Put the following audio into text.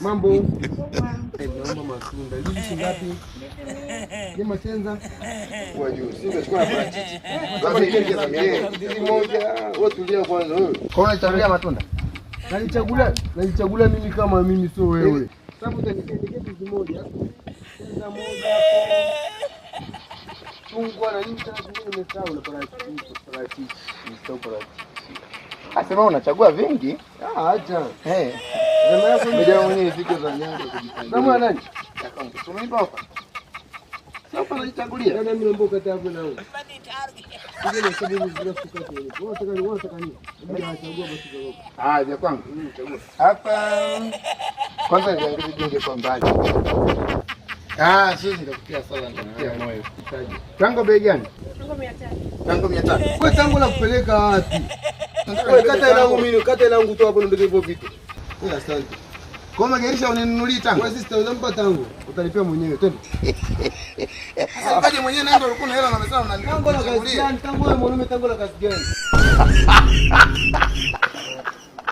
Mambo. Naomba matunda. Hizi shingapi? Ni machenza. Kwa juu. Singechukua parachichi. Kama ingeingia ndizi moja, wewe tulia kwanza wewe. Kwa nini unachagulia matunda? Nalichagula mimi kama mimi sio wewe. Sababu utanikendia ndizi moja. Chenza moja hapo. Chungwa na nini tena kingine nimesahau na parachichi. Asema unachagua vingi? Acha. Jamaa yako ndio mwenyewe siku za nyanga kujifanya. Kama nani? Tumeipa hapa. Sasa unajichagulia. Nani mimi mboka hapo na wewe. Ngine sababu zinafuka tu. Wewe unataka nini? Mimi nachagua basi kidogo. Vya kwangu. Chagua. Hapa kwanza niangalie dinge kwa mbali. Sisi nitakutia sala nitakutia moyo. Tango bei gani? Tango 500. Wewe tango la kupeleka wapi? Wewe kata langu tu hapo ndio hivyo vitu. Asante. Kwa magerisha uninunulie tango. Wewe sisi utampa tango. Utalipia mwenyewe twende. Sasa ukaje mwenyewe ndio ulikuwa na hela na umesema tango la kazi gani? Tango wewe mwanaume tango la kazi gani?